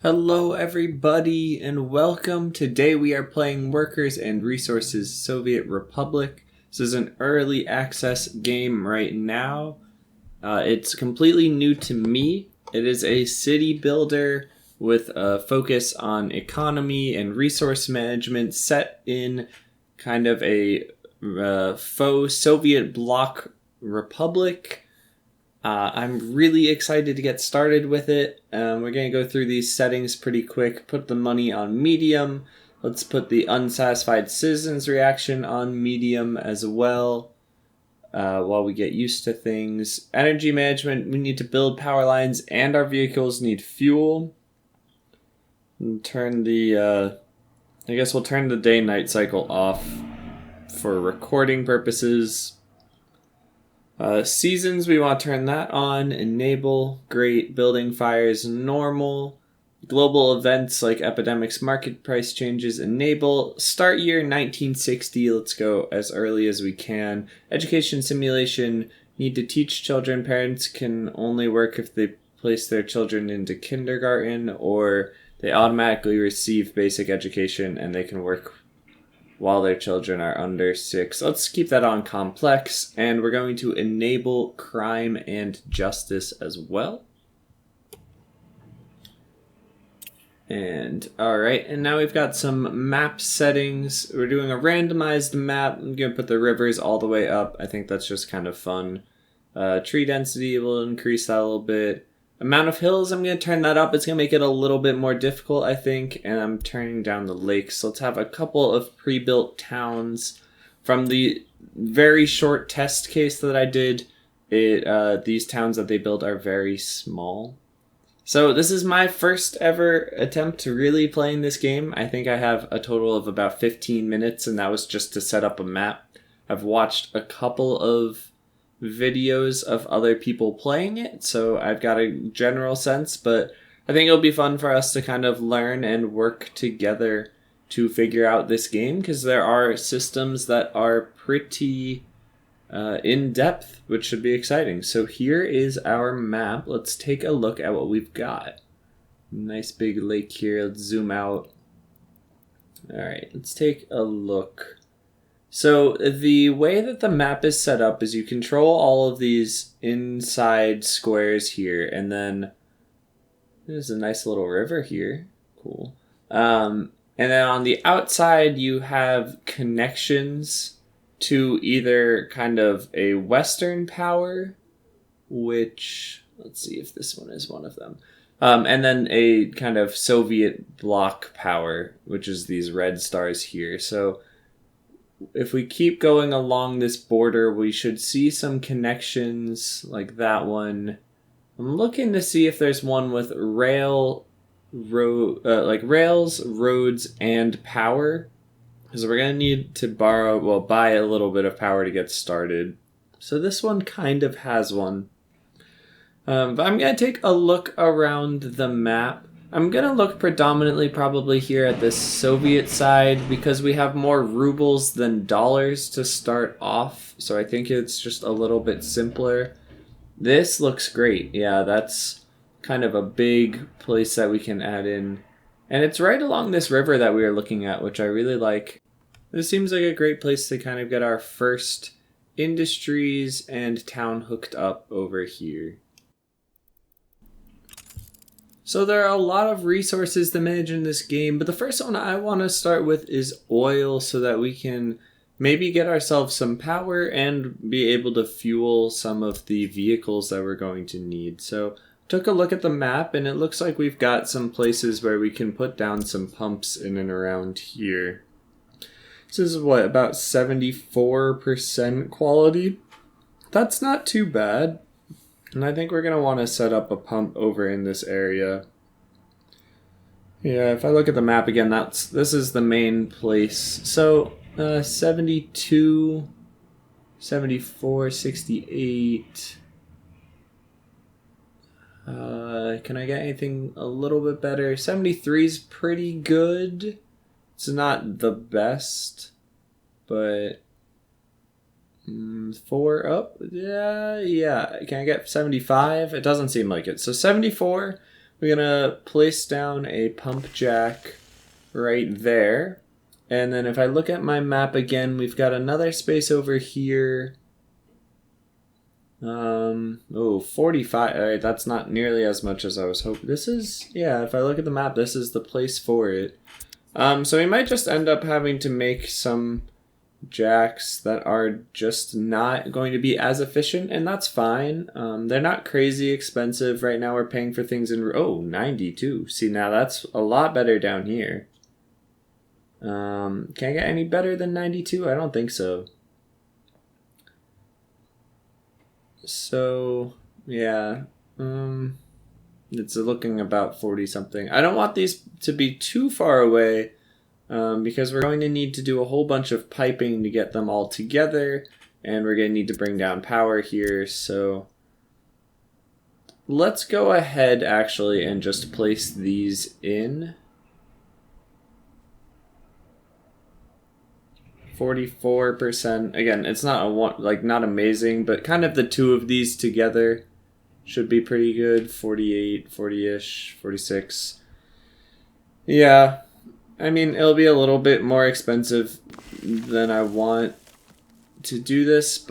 Hello everybody and welcome. Today we are playing Workers and Resources Soviet Republic. This is an early access game right now. It's completely new to me. It is a city builder with a focus on economy and resource management set in kind of a faux Soviet bloc republic. I'm really excited to get started with it. We're going to go through these settings pretty quick. Put the money on medium. Let's put the unsatisfied citizens reaction on medium as well while we get used to things. Energy management, we need to build power lines and our vehicles need fuel. And turn the, I guess we'll turn the day-night cycle off for recording purposes. Seasons, we want to turn that on. Enable, great. Building fires, normal. Global events like epidemics, market price changes, enable. Start year 1960, let's go as early as we can. Education simulation, need to teach children. Parents can only work if they place their children into kindergarten, or they automatically receive basic education and they can work while their children are under 6. Let's keep that on complex, and we're going to enable crime and justice as well. And alright, and now we've got some map settings. We're doing a randomized map. I'm going to put the rivers all the way up. I think that's just kind of fun. Tree density, will increase that a little bit. Amount of hills, I'm going to turn that up. It's going to make it a little bit more difficult, I think. And I'm turning down the lakes. So let's have a couple of pre-built towns. From the very short test case that I did, these towns that they build are very small. So this is my first ever attempt to really playing this game. I think I have a total of about 15 minutes, and that was just to set up a map. I've watched a couple of videos of other people playing it, so I've got a general sense, but I think it'll be fun for us to kind of learn and work together to figure out this game, because there are systems that are pretty in-depth, which should be exciting. So here is our map. Let's take a look at what we've got. Nice big lake here. Let's zoom out. Alright, let's take a look. So the way that the map is set up is you control all of these inside squares here, and then there's a nice little river here. Cool. And then on the outside you have connections to either kind of a Western power, which, let's see if this one is one of them, and then a kind of Soviet bloc power, which is these red stars here. So if we keep going along this border, we should see some connections like that one. I'm looking to see if there's one with rails, roads, and power. Because we're going to need to buy a little bit of power to get started. So this one kind of has one. But I'm going to take a look around the map. I'm going to look predominantly probably here at this Soviet side because we have more rubles than dollars to start off. So I think it's just a little bit simpler. This looks great. Yeah, that's kind of a big place that we can add in. And it's right along this river that we are looking at, which I really like. This seems like a great place to kind of get our first industries and town hooked up over here. So there are a lot of resources to manage in this game, but the first one I want to start with is oil, so that we can maybe get ourselves some power and be able to fuel some of the vehicles that we're going to need. So took a look at the map, and it looks like we've got some places where we can put down some pumps in and around here. This is what, about 74% quality? That's not too bad. And I think we're going to want to set up a pump over in this area. Yeah, if I look at the map again, this is the main place. So 72, 74, 68. Can I get anything a little bit better? 73 is pretty good. It's not the best, but 4 up. Yeah. Can I get 75? It doesn't seem like it. So 74, we're gonna place down a pump jack right there. And then if I look at my map again, we've got another space over here. 45. All right, that's not nearly as much as I was hoping. This is, yeah, if I look at the map, this is the place for it. So we might just end up having to make some jacks that are just not going to be as efficient, and that's fine. They're not crazy expensive. Right now we're paying for things in, 92. See, now that's a lot better down here. Can I get any better than 92? I don't think so. So, yeah, it's looking about 40 something. I don't want these to be too far away, because we're going to need to do a whole bunch of piping to get them all together, and we're going to need to bring down power here. So let's go ahead actually and just place these in. 44%. Again, it's not not amazing, but kind of the two of these together should be pretty good. 48, 40-ish, 46. Yeah, I mean, it'll be a little bit more expensive than I want to do this,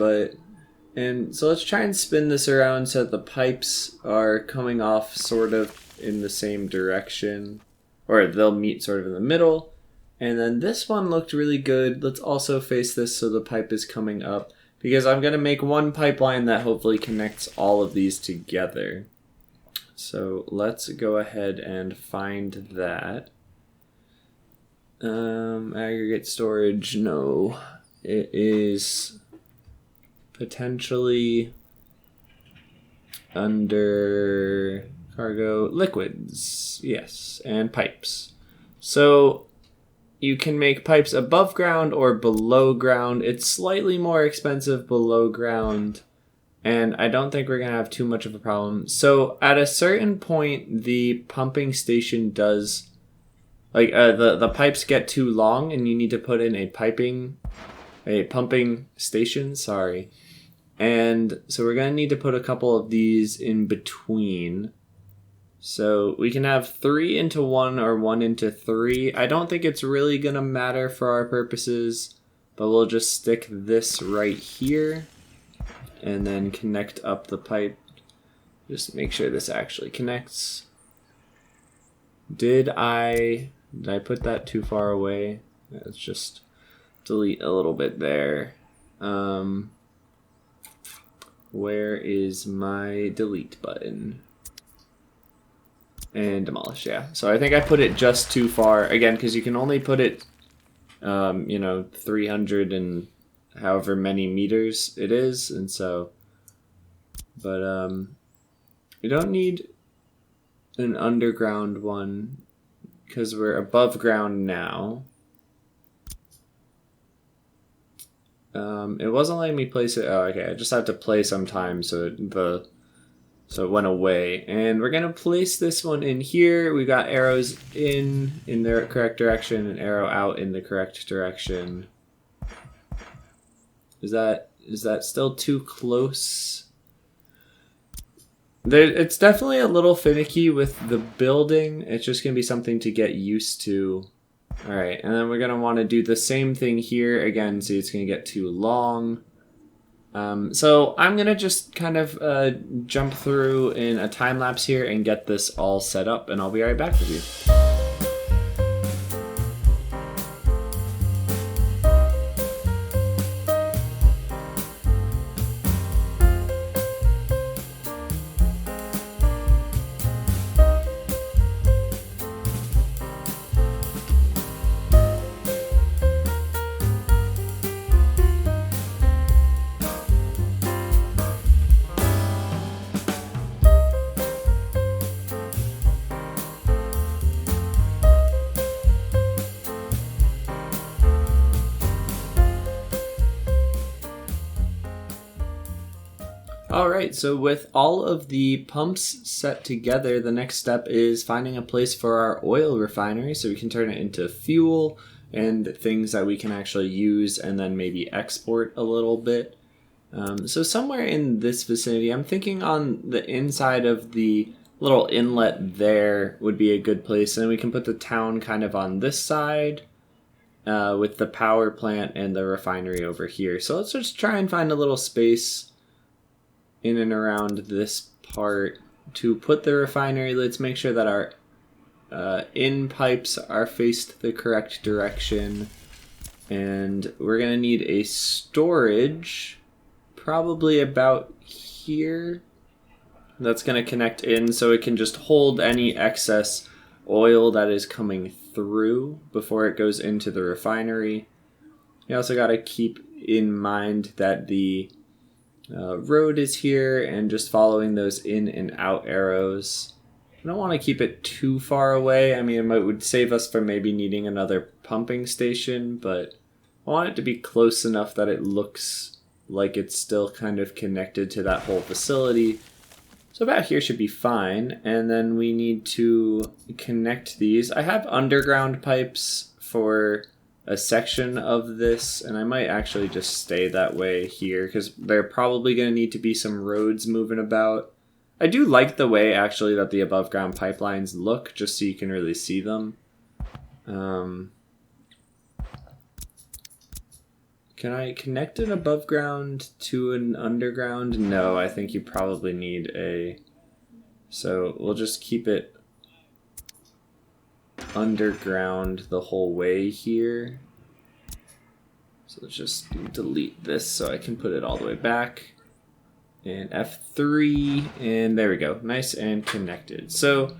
and so let's try and spin this around so that the pipes are coming off sort of in the same direction, or they'll meet sort of in the middle. And then this one looked really good. Let's also face this so the pipe is coming up, because I'm going to make one pipeline that hopefully connects all of these together. So let's go ahead and find that. Aggregate storage, no. It is potentially under cargo liquids. Yes, and pipes. So you can make pipes above ground or below ground. It's slightly more expensive below ground, and I don't think we're going to have too much of a problem. So at a certain point, the pumping station does, the pipes get too long, and you need to put in a pumping station, sorry. And so we're going to need to put a couple of these in between. So we can have 3 into 1 or 1 into 3. I don't think it's really going to matter for our purposes, but we'll just stick this right here and then connect up the pipe. Just make sure this actually connects. Did I put that too far away? Let's just delete a little bit there. Where is my delete button? And demolish, yeah. So I think I put it just too far, again, because you can only put it, 300 and however many meters it is, and so, but, we don't need an underground one, because we're above ground now. It wasn't letting me place it, oh, okay, I just had to play sometime, so it went away. And we're going to place this one in here. We got arrows in the correct direction, and arrow out in the correct direction. Is that still too close? It's definitely a little finicky with the building. It's just going to be something to get used to. All right, and then we're going to want to do the same thing here. Again, see, it's going to get too long. So I'm going to just kind of jump through in a time lapse here and get this all set up, and I'll be right back with you. Alright, so with all of the pumps set together, the next step is finding a place for our oil refinery so we can turn it into fuel and things that we can actually use and then maybe export a little bit. So somewhere in this vicinity, I'm thinking on the inside of the little inlet there would be a good place. And we can put the town kind of on this side with the power plant and the refinery over here. So let's just try and find a little space in and around this part to put the refinery. Let's make sure that our in pipes are faced the correct direction. And we're going to need a storage probably about here. That's going to connect in so it can just hold any excess oil that is coming through before it goes into the refinery. You also got to keep in mind that the road is here and just following those in and out arrows. I don't want to keep it too far away. I mean, it would save us from maybe needing another pumping station, but I want it to be close enough that it looks like it's still kind of connected to that whole facility. So about here should be fine. And then we need to connect these. I have underground pipes for a section of this, and I might actually just stay that way here because they're probably going to need to be some roads moving about. I do like the way actually that the above ground pipelines look, just so you can really see them. Can I connect an above ground to an underground? No, I think you probably need a... So we'll just keep it underground the whole way here. So let's just delete this so I can put it all the way back. And F3, and there we go. Nice and connected. So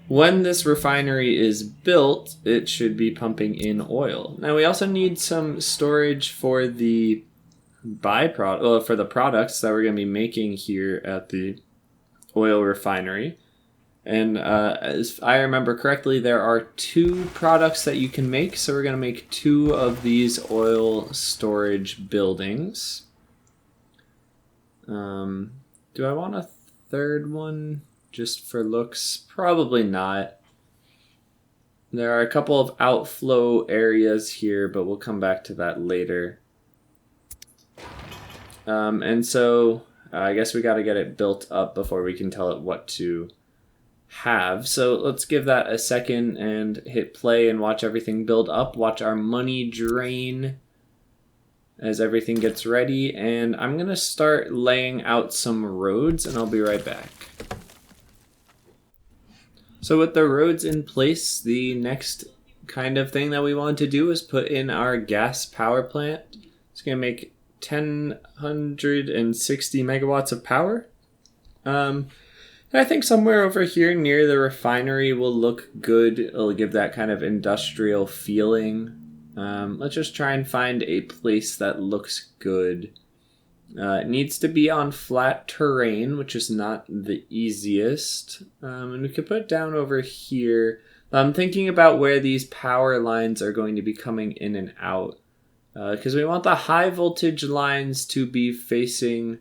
when this refinery is built, it should be pumping in oil. Now we also need some storage for the for the products that we're going to be making here at the oil refinery. And as I remember correctly, there are 2 products that you can make. So we're going to make 2 of these oil storage buildings. Do I want a third one just for looks? Probably not. There are a couple of outflow areas here, but we'll come back to that later. And so I guess we got to get it built up before we can tell it what to have. So let's give that a second and hit play and watch everything build up. Watch our money drain as everything gets ready. And I'm going to start laying out some roads and I'll be right back. So with the roads in place, the next kind of thing that we want to do is put in our gas power plant. It's going to make 1,060 megawatts of power. And I think somewhere over here near the refinery will look good. It'll give that kind of industrial feeling. Let's just try and find a place that looks good. It needs to be on flat terrain, which is not the easiest. And we could put it down over here. I'm thinking about where these power lines are going to be coming in and out. Because we want the high voltage lines to be facing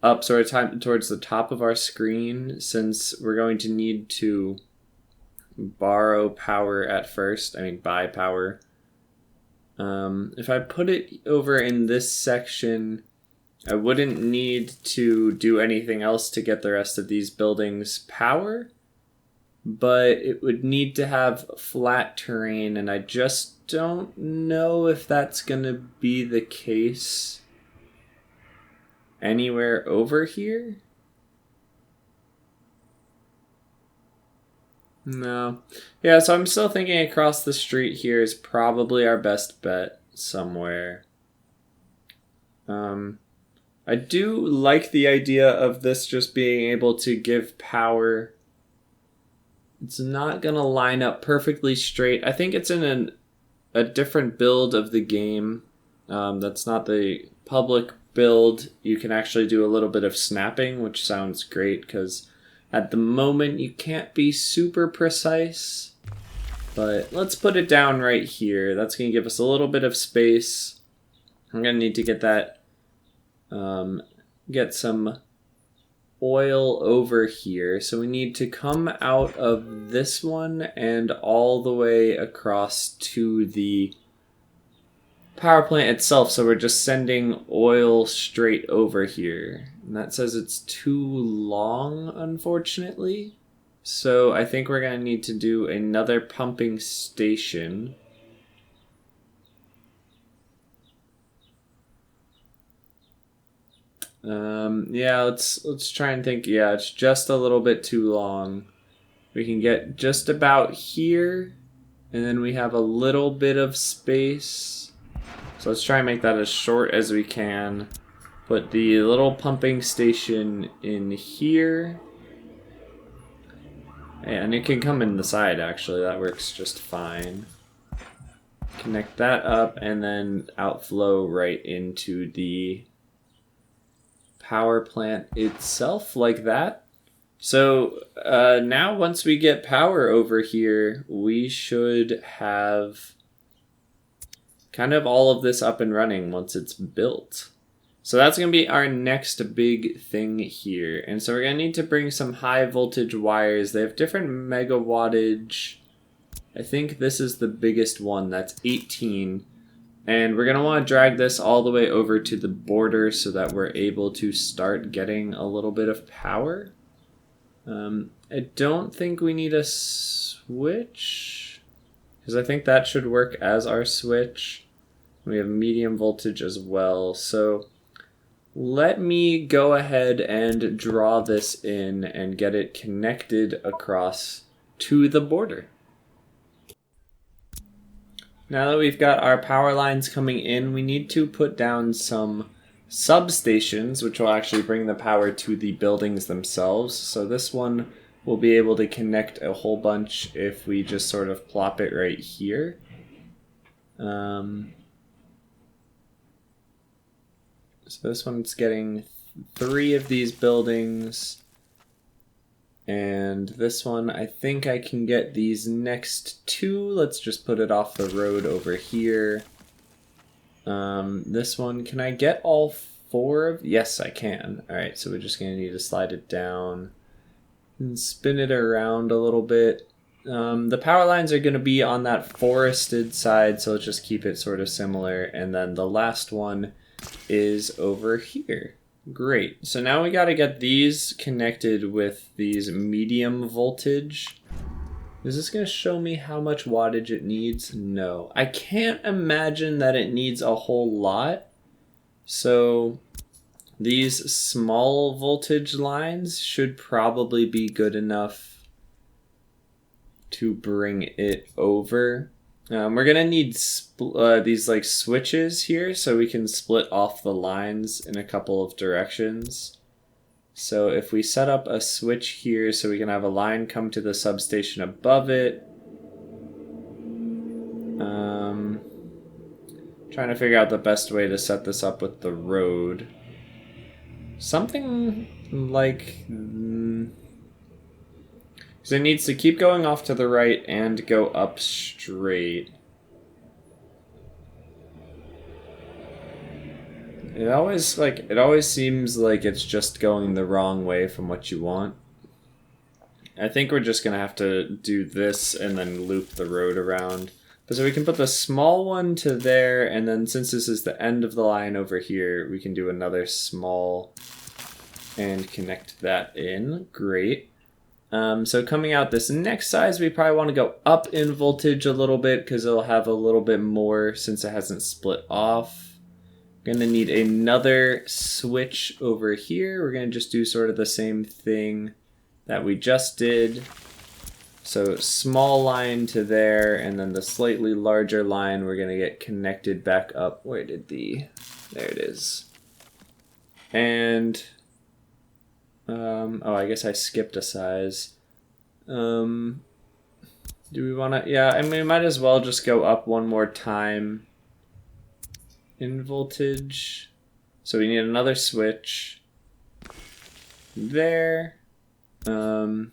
up sort of towards the top of our screen, since we're going to need to borrow power at first. I mean, buy power. If I put it over in this section, I wouldn't need to do anything else to get the rest of these buildings power, but it would need to have flat terrain, and I just don't know if that's going to be the case anywhere over here. No. Yeah, so I'm still thinking across the street here is probably our best bet somewhere. I do like the idea of this just being able to give power. It's not going to line up perfectly straight. I think it's in a different build of the game. That's not the public build. You can actually do a little bit of snapping, which sounds great because at the moment you can't be super precise. But let's put it down right here. That's going to give us a little bit of space. I'm going to need to get that, get some oil over here. So we need to come out of this one and all the way across to the power plant itself. So we're just sending oil straight over here. And that says it's too long, unfortunately. So I think we're going to need to do another pumping station. Yeah, let's try and think. Yeah, it's just a little bit too long. We can get just about here, and then we have a little bit of space. So let's try and make that as short as we can. Put the little pumping station in here. And it can come in the side, actually. That works just fine. Connect that up, and then outflow right into the power plant itself, like that. So now once we get power over here, we should have kind of all of this up and running once it's built. So that's going to be our next big thing here. And so we're going to need to bring some high voltage wires. They have different megawattage. I think this is the biggest one. That's 18. And we're going to want to drag this all the way over to the border so that we're able to start getting a little bit of power. I don't think we need a switch, because I think that should work as our switch. We have medium voltage as well. So let me go ahead and draw this in and get it connected across to the border. Now that we've got our power lines coming in, we need to put down some substations, which will actually bring the power to the buildings themselves. So this one will be able to connect a whole bunch if we just sort of plop it right here. So this one's getting 3 of these buildings. And this one, I think I can get these next 2. Let's just put it off the road over here. This one, can I get all 4 of? Yes, I can. Alright, so we're just going to need to slide it down and spin it around a little bit. The power lines are going to be on that forested side, so let's just keep it sort of similar. And then the last one is over here. Great. So now we got to get these connected with these medium voltage. Is this going to show me how much wattage it needs? No. I can't imagine that it needs a whole lot. So these small voltage lines should probably be good enough to bring it over. We're going to need these like switches here so we can split off the lines in a couple of directions. So if we set up a switch here so we can have a line come to the substation above it. Trying to figure out the best way to set this up with the road. Something like... So it needs to keep going off to the right and go up straight. It always seems like it's just going the wrong way from what you want. I think we're just gonna have to do this and then loop the road around. So we can put the small one to there, and then since this is the end of the line over here, we can do another small and connect that in. Great. So coming out this next size, we probably want to go up in voltage a little bit because it'll have a little bit more since it hasn't split off. We're going to need another switch over here. We're going to just do sort of the same thing that we just did. So small line to there, and then the slightly larger line we're going to get connected back up. There it is. And... I guess I skipped a size. Do we want to... Yeah, I mean, we might as well just go up one more time in voltage. So we need another switch there. And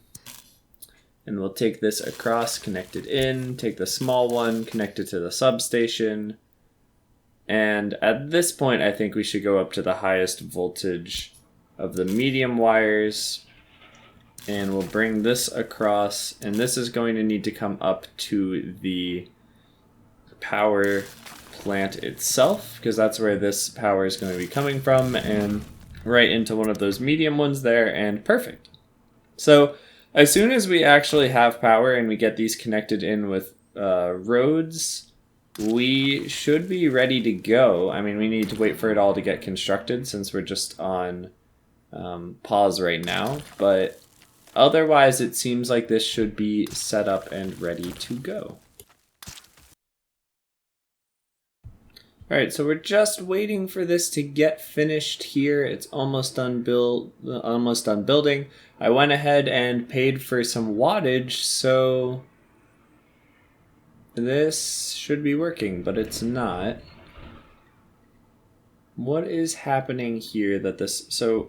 we'll take this across, connect it in, take the small one, connect it to the substation. And at this point, I think we should go up to the highest voltage of the medium wires, and we'll bring this across, and this is going to need to come up to the power plant itself, because that's where this power is going to be coming from, and right into one of those medium ones there, and perfect. So as soon as we actually have power and we get these connected in with roads, we should be ready to go. I mean, we need to wait for it all to get constructed since we're just on pause right now. But otherwise, it seems like this should be set up and ready to go. All right, so we're just waiting for this to get finished here. It's almost done building. I went ahead and paid for some wattage, so this should be working, but it's not. What is happening here that this... So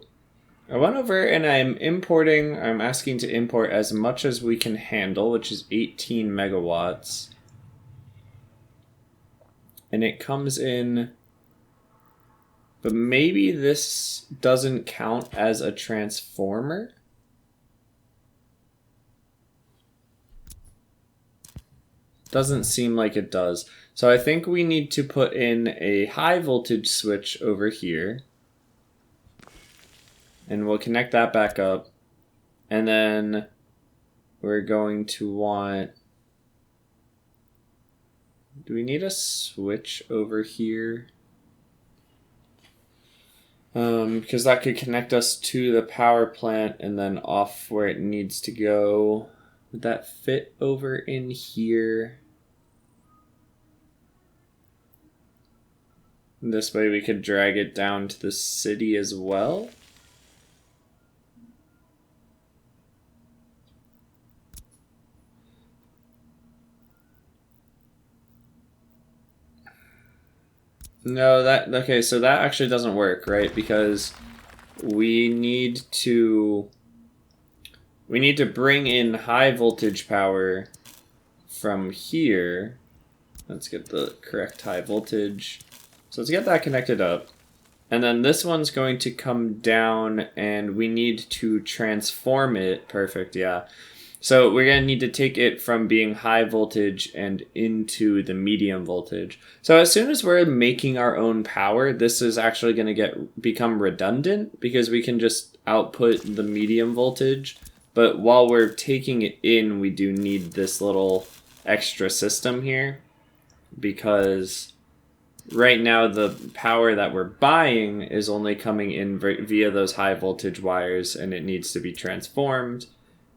I went over and I'm asking to import as much as we can handle, which is 18 megawatts. And it comes in, but maybe this doesn't count as a transformer? Doesn't seem like it does. So I think we need to put in a high voltage switch over here. And we'll connect that back up. And then we're going to want... Do we need a switch over here? Because that could connect us to the power plant and then off where it needs to go. Would that fit over in here? This way we could drag it down to the city as well. No, okay, so that actually doesn't work, right? Because we need to bring in high voltage power from here. Let's get the correct high voltage. So let's get that connected up. And then this one's going to come down and we need to transform it. Perfect, yeah. So we're going to need to take it from being high voltage and into the medium voltage. So as soon as we're making our own power, this is actually going to become redundant because we can just output the medium voltage. But while we're taking it in, we do need this little extra system here because right now the power that we're buying is only coming in via those high voltage wires and it needs to be transformed.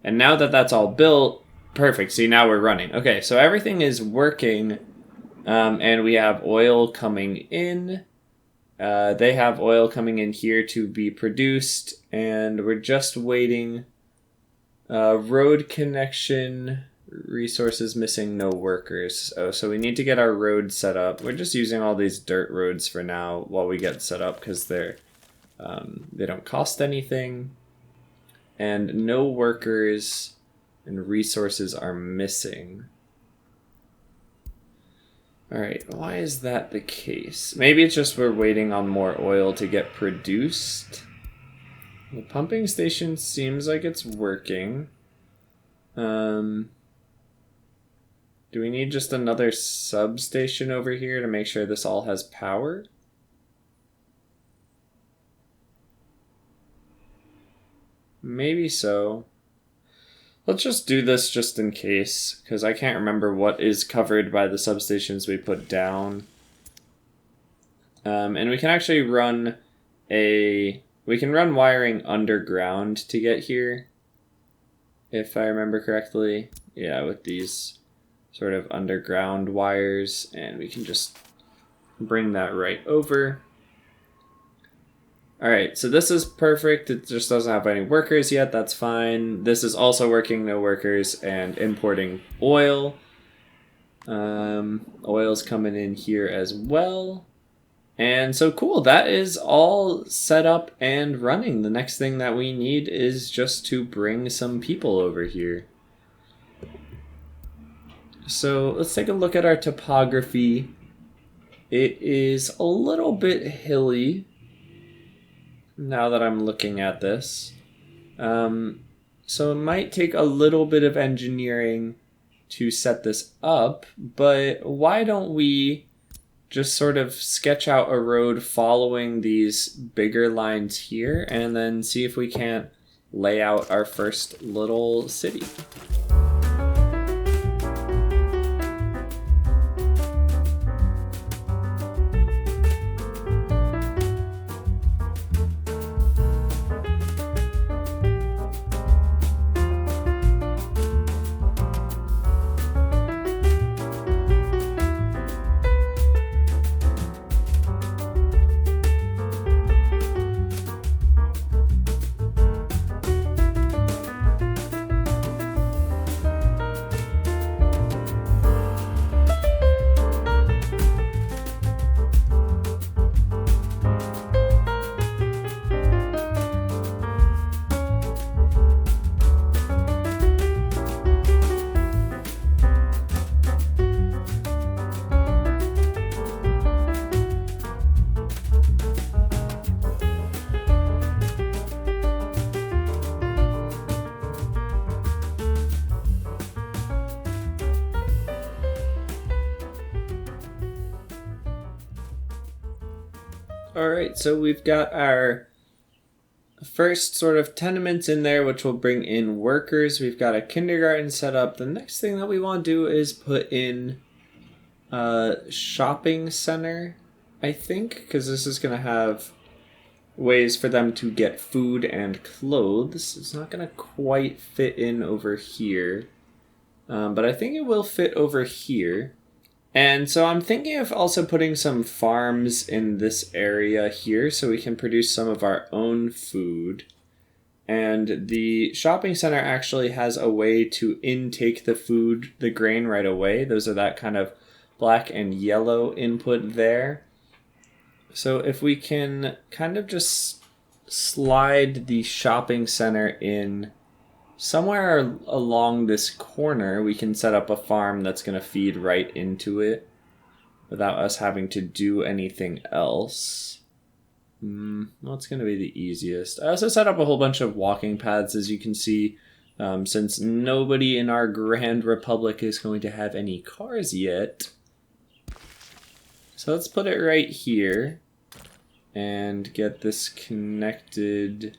And now that that's all built, perfect. See, now we're running. Okay, so everything is working, and we have oil coming in. They have oil coming in here to be produced, and we're just waiting. Road connection, resources missing, no workers. Oh, so we need to get our road set up. We're just using all these dirt roads for now while we get set up because they don't cost anything. And no workers and resources are missing. Alright, why is that the case? Maybe it's just we're waiting on more oil to get produced. The pumping station seems like it's working. Do we need just another substation over here to make sure this all has power? Maybe so. Let's just do this just in case, because I can't remember what is covered by the substations we put down. And we can actually run wiring underground to get here, if I remember correctly. Yeah, with these sort of underground wires, and we can just bring that right over. Alright, so this is perfect. It just doesn't have any workers yet. That's fine. This is also working, no workers, and importing oil. Oil's coming in here as well. And so cool, that is all set up and running. The next thing that we need is just to bring some people over here. So let's take a look at our topography. It is a little bit hilly. Now that I'm looking at this. So it might take a little bit of engineering to set this up, but why don't we just sort of sketch out a road following these bigger lines here and then see if we can't lay out our first little city. Alright, so we've got our first sort of tenements in there, which will bring in workers. We've got a kindergarten set up. The next thing that we want to do is put in a shopping center, I think, because this is going to have ways for them to get food and clothes. It's not going to quite fit in over here, but I think it will fit over here. And so I'm thinking of also putting some farms in this area here so we can produce some of our own food. And the shopping center actually has a way to intake the food, the grain right away. Those are that kind of black and yellow input there. So if we can kind of just slide the shopping center in somewhere along this corner, we can set up a farm that's going to feed right into it without us having to do anything else. What's going to be the easiest? I also set up a whole bunch of walking paths, as you can see, since nobody in our Grand Republic is going to have any cars yet. So let's put it right here and get this connected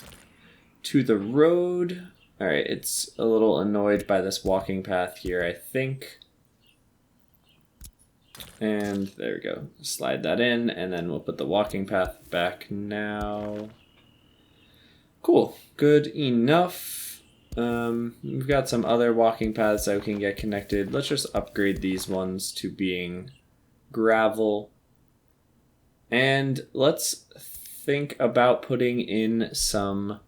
to the road. Alright, it's a little annoyed by this walking path here, I think. And there we go. Slide that in, and then we'll put the walking path back now. Cool. Good enough. We've got some other walking paths that we can get connected. Let's just upgrade these ones to being gravel. And let's think about putting in some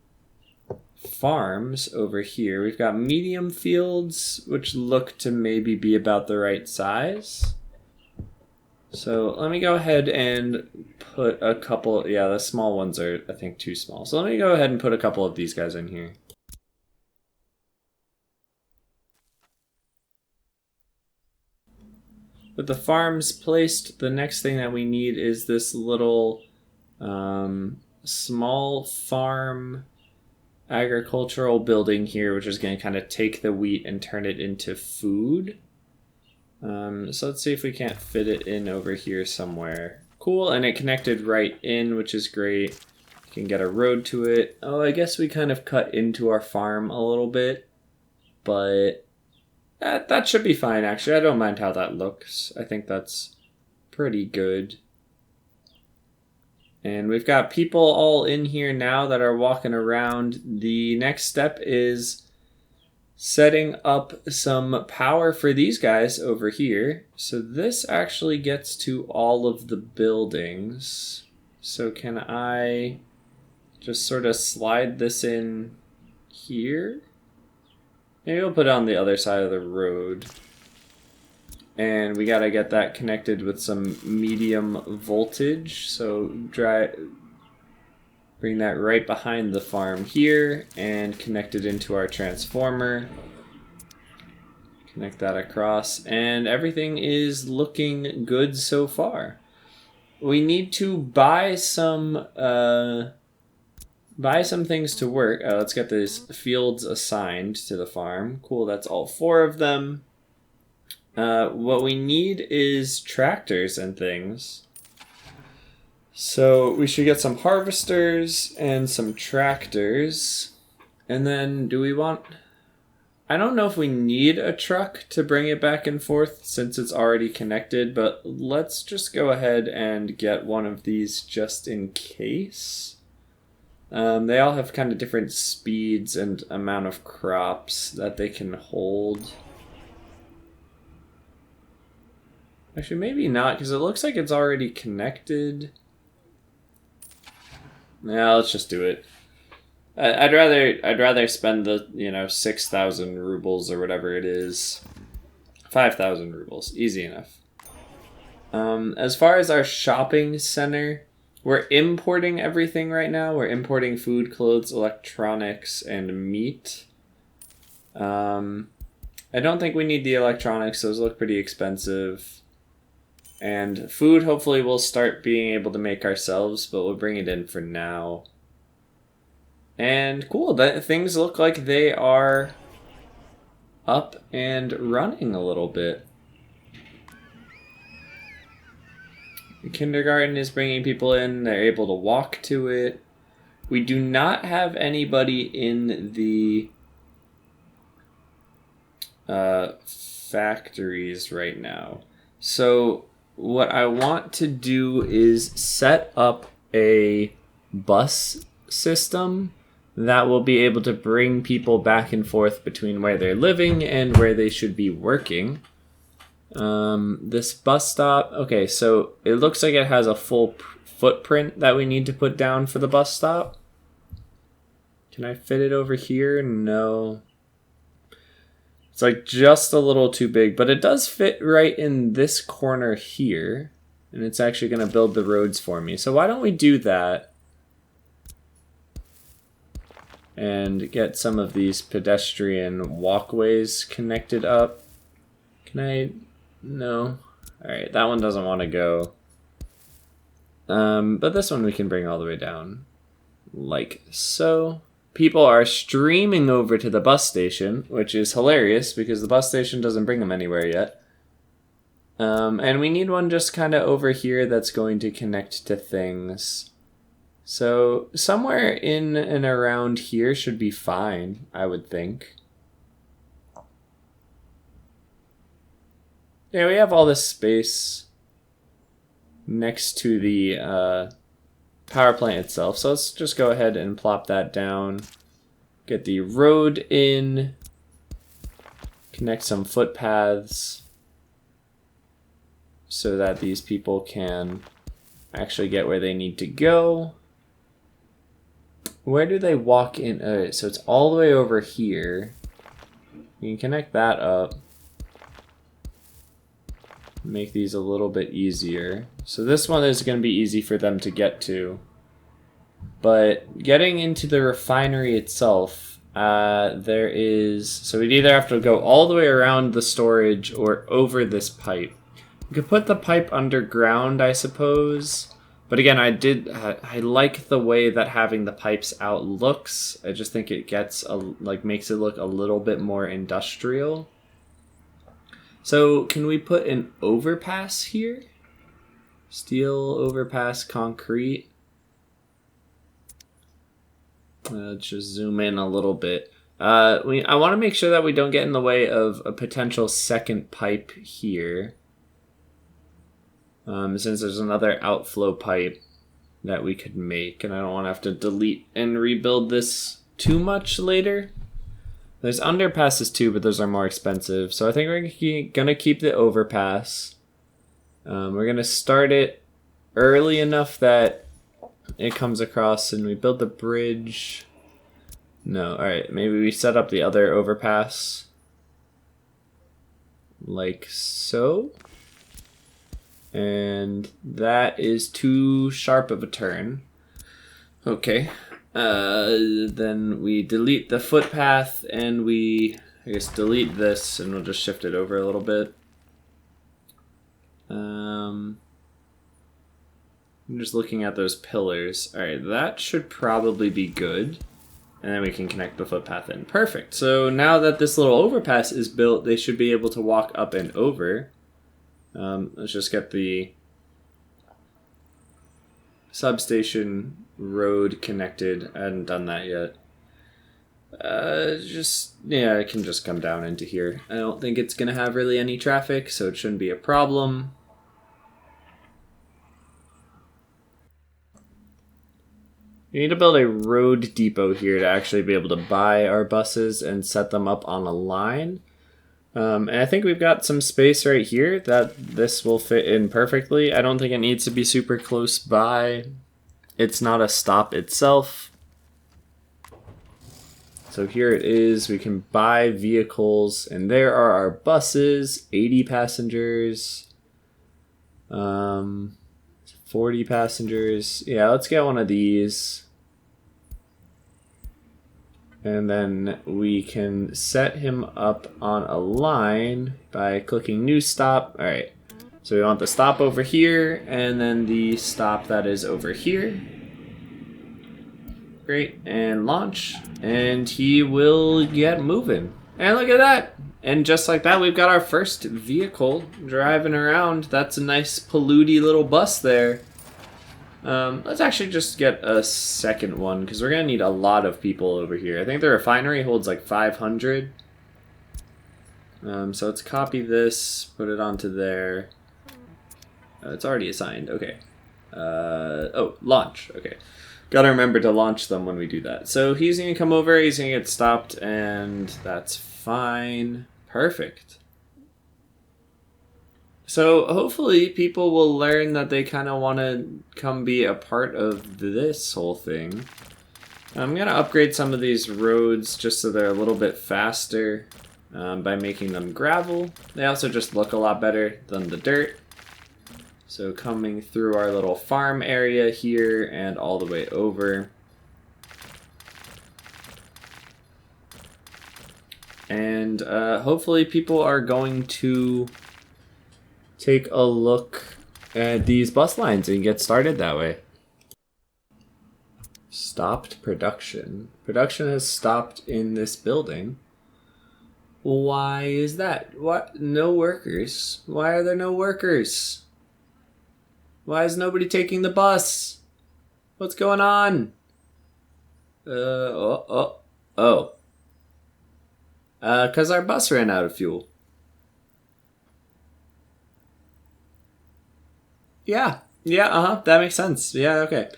farms over here. We've got medium fields, which look to maybe be about the right size. So let me go ahead and put a couple, yeah, the small ones are, I think, too small. So let me go ahead and put a couple of these guys in here. With the farms placed, the next thing that we need is this little small farm agricultural building here, which is going to kind of take the wheat and turn it into food. So let's see if we can't fit it in over here somewhere. Cool, and it connected right in, which is great. We can get a road to it. Oh, I guess we kind of cut into our farm a little bit, but that should be fine, actually. I don't mind how that looks. I think that's pretty good. And we've got people all in here now that are walking around. The next step is setting up some power for these guys over here. So this actually gets to all of the buildings. So can I just sort of slide this in here? Maybe I'll put it on the other side of the road. And we gotta get that connected with some medium voltage. So bring that right behind the farm here and connect it into our transformer. Connect that across, and everything is looking good so far. We need to buy some things to work. Let's get these fields assigned to the farm. Cool, that's all 4 of them. What we need is tractors and things. So we should get some harvesters and some tractors. And then do we want... I don't know if we need a truck to bring it back and forth since it's already connected, but let's just go ahead and get one of these just in case. They all have kind of different speeds and amount of crops that they can hold. Actually, maybe not, because it looks like it's already connected. Yeah, let's just do it. I'd rather spend the 6,000 rubles or whatever it is. 5,000 rubles, easy enough. As far as our shopping center, we're importing everything right now. We're importing food, clothes, electronics, and meat. I don't think we need the electronics. Those look pretty expensive. And food, hopefully, we'll start being able to make ourselves, but we'll bring it in for now. And cool, things look like they are up and running a little bit. The kindergarten is bringing people in. They're able to walk to it. We do not have anybody in the factories right now. So what I want to do is set up a bus system that will be able to bring people back and forth between where they're living and where they should be working. This bus stop, okay, so it looks like it has a full footprint that we need to put down for the bus stop. Can I fit it over here? No. It's like just a little too big, but it does fit right in this corner here, and it's actually going to build the roads for me. So why don't we do that and get some of these pedestrian walkways connected up? Can I... No. Alright, that one doesn't want to go. But this one we can bring all the way down. Like so. People are streaming over to the bus station, which is hilarious because the bus station doesn't bring them anywhere yet. And we need one just kind of over here that's going to connect to things. So somewhere in and around here should be fine, I would think. Yeah, we have all this space next to the power plant itself. So let's just go ahead and plop that down. Get the road in. Connect some footpaths so that these people can actually get where they need to go. Where do they walk in? So it's all the way over here. You can connect that up. Make these a little bit easier. So this one is going to be easy for them to get to. But getting into the refinery itself, there is... So we'd either have to go all the way around the storage or over this pipe. We could put the pipe underground, I suppose. But again, I like the way that having the pipes out looks. I just think it gets makes it look a little bit more industrial. So can we put an overpass here? Steel overpass, concrete. Let's just zoom in a little bit. I want to make sure that we don't get in the way of a potential second pipe here. Since there's another outflow pipe that we could make, and I don't want to have to delete and rebuild this too much later. There's underpasses too, but those are more expensive. So I think we're going to keep the overpass. We're going to start it early enough that it comes across and we build the bridge. No, alright, maybe we set up the other overpass. Like so. And that is too sharp of a turn. Okay. Then we delete the footpath and I guess delete this and we'll just shift it over a little bit. I'm just looking at those pillars. Alright, that should probably be good. And then we can connect the footpath in. Perfect. So now that this little overpass is built, they should be able to walk up and over. Let's just get the substation road connected. I hadn't done that yet. Yeah, it can just come down into here. I don't think it's gonna have really any traffic, so it shouldn't be a problem. We need to build a road depot here to actually be able to buy our buses and set them up on a line. And I think we've got some space right here that this will fit in perfectly. I don't think it needs to be super close by. It's not a stop itself. So here it is. We can buy vehicles, and there are our buses. 80 passengers. 40 passengers. Yeah, let's get one of these. And then we can set him up on a line by clicking new stop. All right, so we want the stop over here and then the stop that is over here. Great, and launch, and he will get moving. And look at that. And just like that, we've got our first vehicle driving around. That's a nice polluty little bus there. Let's actually just get a second one, because we're going to need a lot of people over here. I think the refinery holds like 500. So let's copy this, put it onto there. It's already assigned. Okay. Oh, launch. Okay. Gotta remember to launch them when we do that. So he's going to come over, he's going to get stopped, and that's fine. Perfect. So hopefully people will learn that they kind of want to come be a part of this whole thing. I'm going to upgrade some of these roads just so they're a little bit faster by making them gravel. They also just look a lot better than the dirt. So coming through our little farm area here and all the way over. And hopefully people are going to take a look at these bus lines and get started that way. Stopped production. Production has stopped in this building. Why is that? What? No workers? Why are there no workers? Why is nobody taking the bus? What's going on? Because our bus ran out of fuel. Yeah, that makes sense. Yeah, okay.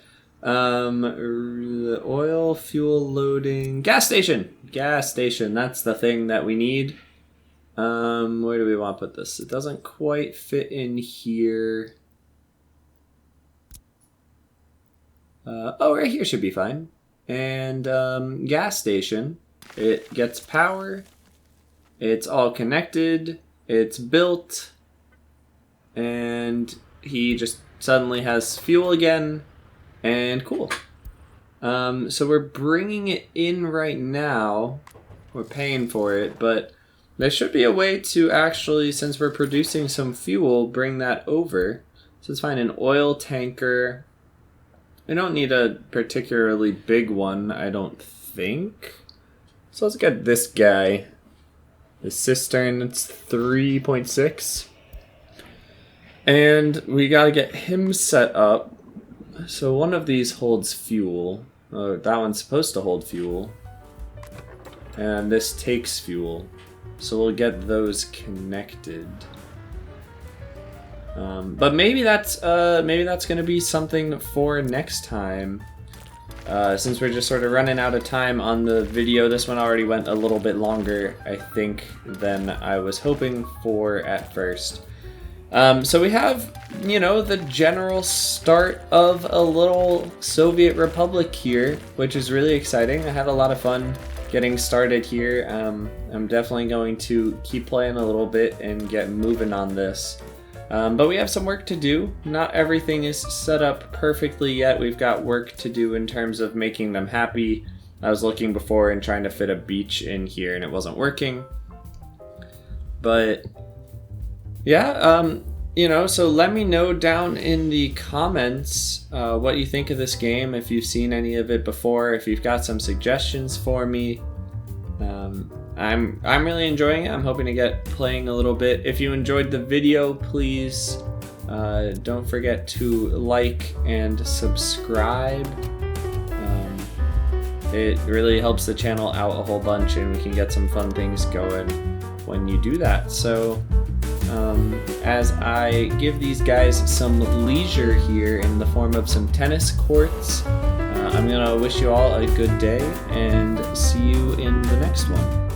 The oil, fuel loading, gas station, that's the thing that we need. Where do we want to put this? It doesn't quite fit in here. Right here should be fine. And, gas station, it gets power, it's all connected, it's built, and he just suddenly has fuel again, and cool. So we're bringing it in right now. We're paying for it, but there should be a way to actually, since we're producing some fuel, bring that over. So let's find an oil tanker. We don't need a particularly big one, I don't think. So let's get this guy. The cistern, it's 3.6. And we gotta get him set up. So one of these holds fuel. That one's supposed to hold fuel. And this takes fuel. So we'll get those connected. But maybe that's gonna be something for next time. Since we're just sort of running out of time on the video, this one already went a little bit longer, I think, than I was hoping for at first. So we have, the general start of a little Soviet Republic here, which is really exciting. I had a lot of fun getting started here. I'm definitely going to keep playing a little bit and get moving on this. But we have some work to do. Not everything is set up perfectly yet. We've got work to do in terms of making them happy. I was looking before and trying to fit a beach in here and it wasn't working. But yeah, so let me know down in the comments what you think of this game, if you've seen any of it before, if you've got some suggestions for me. I'm really enjoying it. I'm hoping to get playing a little bit. If you enjoyed the video, please don't forget to like and subscribe. it really helps the channel out a whole bunch, and we can get some fun things going when you do that. So as I give these guys some leisure here in the form of some tennis courts, I'm gonna wish you all a good day and see you in the next one.